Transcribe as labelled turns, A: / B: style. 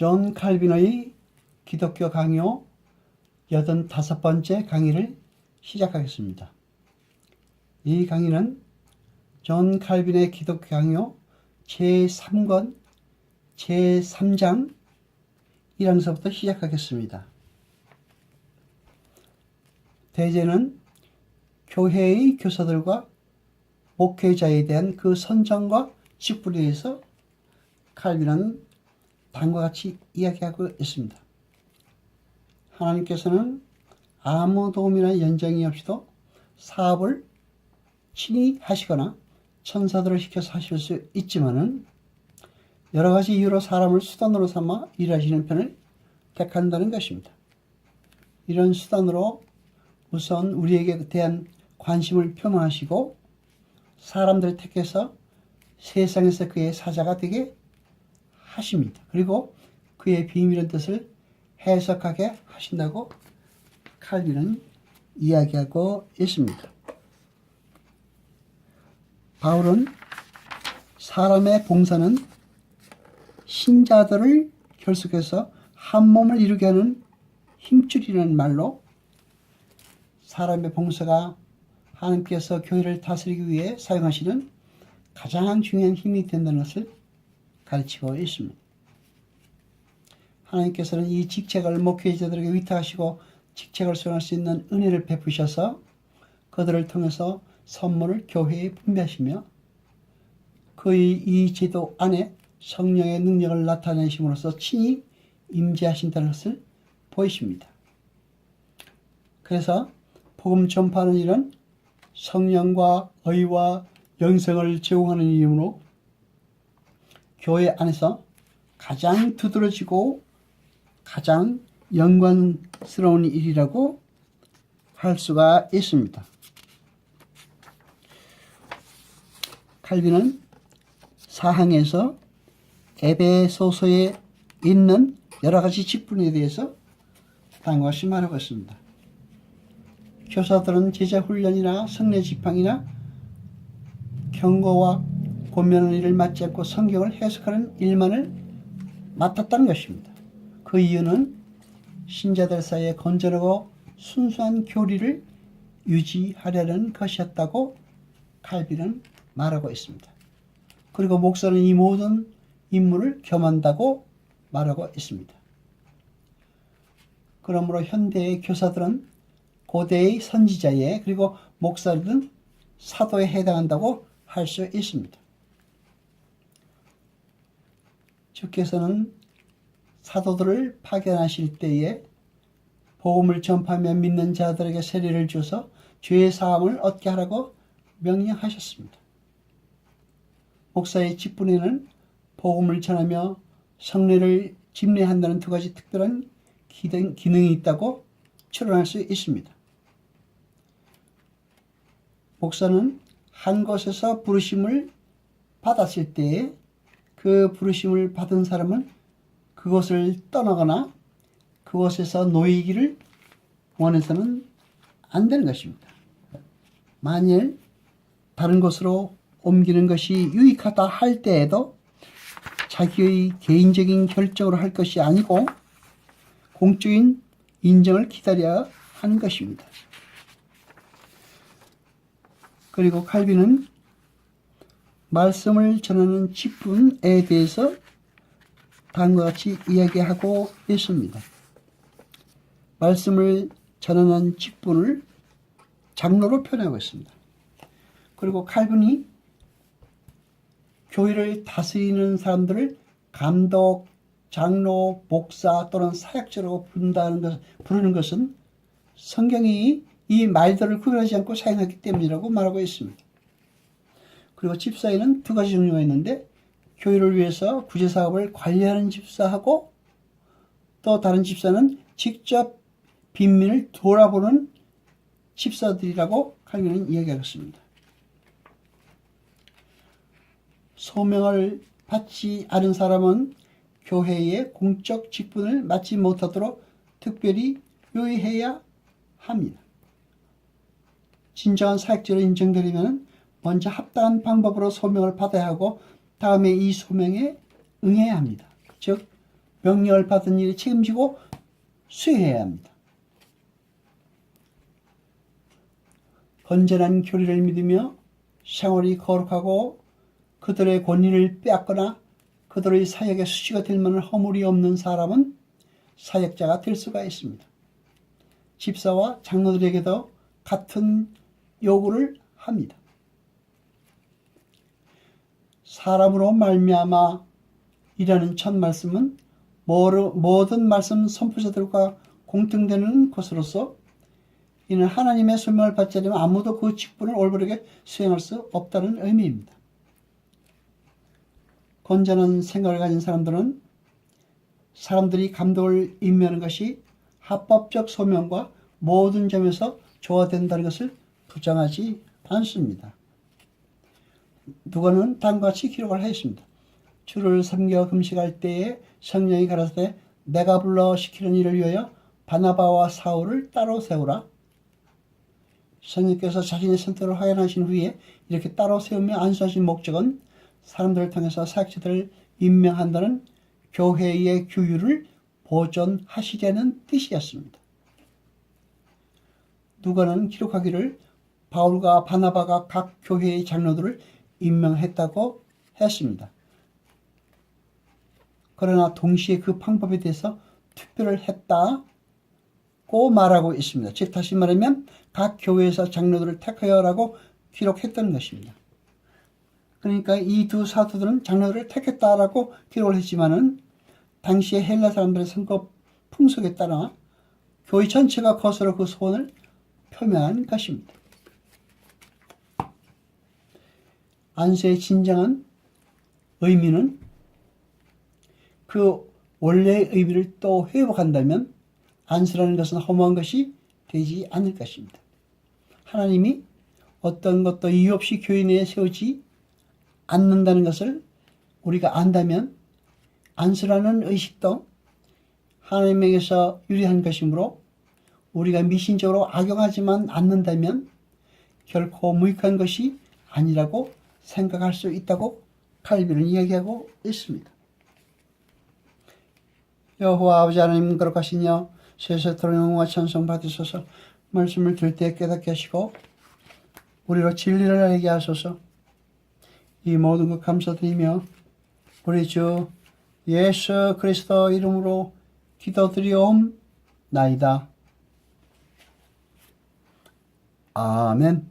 A: 존 칼빈의 기독교 강요 85번째 강의를 시작하겠습니다. 이 강의는 존 칼빈의 기독교 강요 제3권 제3장 1항서부터 시작하겠습니다. 대제는 교회의 교사들과 목회자에 대한 그 선정과 직분에 대해서 칼빈은 다음과 같이 이야기하고 있습니다. 하나님께서는 아무 도움이나 연장이 없이도 사업을 친히 하시거나 천사들을 시켜서 하실 수 있지만은 여러 가지 이유로 사람을 수단으로 삼아 일하시는 편을 택한다는 것입니다. 이런 수단으로 우선 우리에게 대한 관심을 표명하시고 사람들을 택해서 세상에서 그의 사자가 되게 하십니다. 그리고 그의 비밀한 뜻을 해석하게 하신다고 칼빈은 이야기하고 있습니다. 바울은 사람의 봉사는 신자들을 결속해서 한 몸을 이루게 하는 힘줄이라는 말로 사람의 봉사가 하나님께서 교회를 다스리기 위해 사용하시는 가장 중요한 힘이 된다는 것을 가르치고 있습니다. 하나님께서는 이 직책을 목회자들에게 위탁하시고 직책을 수행할 수 있는 은혜를 베푸셔서 그들을 통해서 선물을 교회에 분배하시며 그의 이 제도 안에 성령의 능력을 나타내심으로써 친히 임재하신다는 것을 보이십니다. 그래서 복음 전파하는 일은 성령과 의와 영생을 제공하는 이유로 교회 안에서 가장 두드러지고 가장 영광스러운 일이라고 할 수가 있습니다. 칼빈은 사항에서 에베소서에 있는 여러 가지 직분에 대해서 다음과 같이 말하고 있습니다. 교사들은 제자 훈련이나 성례 지팡이나 경고와 권면하는 일을 맡지 않고 성경을 해석하는 일만을 맡았다는 것입니다. 그 이유는 신자들 사이에 건전하고 순수한 교리를 유지하려는 것이었다고 칼빈은 말하고 있습니다. 그리고 목사는 이 모든 임무를 겸한다고 말하고 있습니다. 그러므로 현대의 교사들은 고대의 선지자에 그리고 목사들은 사도에 해당한다고 할 수 있습니다. 주께서는 사도들을 파견하실 때에 복음을 전파하며 믿는 자들에게 세례를 주어서 죄의 사함을 얻게 하라고 명령하셨습니다. 목사의 직분에는 복음을 전하며 성례를 집례한다는 두 가지 특별한 기능이 있다고 추론할 수 있습니다. 목사는 한 곳에서 부르심을 받았을 때에 그 부르심을 받은 사람은 그곳을 떠나거나 그곳에서 놓이기를 원해서는 안 되는 것입니다. 만일 다른 곳으로 옮기는 것이 유익하다 할 때에도 자기의 개인적인 결정으로 할 것이 아니고 공적인 인정을 기다려야 하는 것입니다. 그리고 칼빈은 말씀을 전하는 직분에 대해서 다음과 같이 이야기하고 있습니다. 말씀을 전하는 직분을 장로로 표현하고 있습니다. 그리고 칼빈이 교회를 다스리는 사람들을 감독, 장로, 목사 또는 사역자로 부르는 것은 성경이 이 말들을 구별하지 않고 사용하기 때문이라고 말하고 있습니다. 그리고 집사에는 두 가지 종류가 있는데 교회를 위해서 구제사업을 관리하는 집사하고 또 다른 집사는 직접 빈민을 돌아보는 집사들이라고 칼빈은 이야기하겠습니다. 소명을 받지 않은 사람은 교회의 공적 직분을 맡지 못하도록 특별히 유의해야 합니다. 진정한 사역자로 인정되려면 먼저 합당한 방법으로 소명을 받아야 하고 다음에 이 소명에 응해야 합니다. 즉 명령을 받은 일에 책임지고 수행해야 합니다. 건전한 교리를 믿으며 생활이 거룩하고 그들의 권리를 빼앗거나 그들의 사역의 수치가 될 만한 허물이 없는 사람은 사역자가 될 수가 있습니다. 집사와 장로들에게도 같은 요구를 합니다. 사람으로 말미암아 이라는 첫 말씀은 모든 말씀 선포자들과 공통되는 것으로서 이는 하나님의 설명을 받지 않으면 아무도 그 직분을 올바르게 수행할 수 없다는 의미입니다. 건전한 생각을 가진 사람들은 사람들이 감독을 임명하는 것이 합법적 소명과 모든 점에서 조화된다는 것을 부정하지 않습니다. 누가는 다음과 같이 기록을 하였습니다. 주를 섬겨 금식할 때에 성령이 가라사대 내가 불러 시키는 일을 위하여 바나바와 사울을 따로 세우라. 성령께서 자신의 선택을 확인하신 후에 이렇게 따로 세우며 안수하신 목적은 사람들을 통해서 사역자들을 임명한다는 교회의 규율을 보존하시려는 뜻이었습니다. 누가는 기록하기를 바울과 바나바가 각 교회의 장로들을 임명했다고 했습니다. 그러나 동시에 그 방법에 대해서 투표를 했다고 말하고 있습니다. 즉 다시 말하면 각 교회에서 장로들을 택하여라고 기록했다는 것입니다. 그러니까 이 두 사도들은 장로들을 택했다라고 기록을 했지만은 당시의 헬라 사람들의 선거 풍속에 따라 교회 전체가 거스로 그 소원을 표명한 것입니다. 안수의 진정한 의미는 그 원래의 의미를 또 회복한다면 안수라는 것은 허무한 것이 되지 않을 것입니다. 하나님이 어떤 것도 이유 없이 교회 내에 세우지 않는다는 것을 우리가 안다면 안수라는 의식도 하나님에게서 유리한 것이므로 우리가 미신적으로 악용하지만 않는다면 결코 무익한 것이 아니라고 생각할 수 있다고 칼빈은 이야기하고 있습니다. 여호와 아버지 하나님 거룩하시며 세세토록 영광과 찬송 받으소서. 말씀을 들을 때 깨닫게 하시고 우리로 진리를 알게 하소서. 이 모든 것 감사드리며 우리 주 예수 그리스도 이름으로 기도드리옵나이다. 아멘.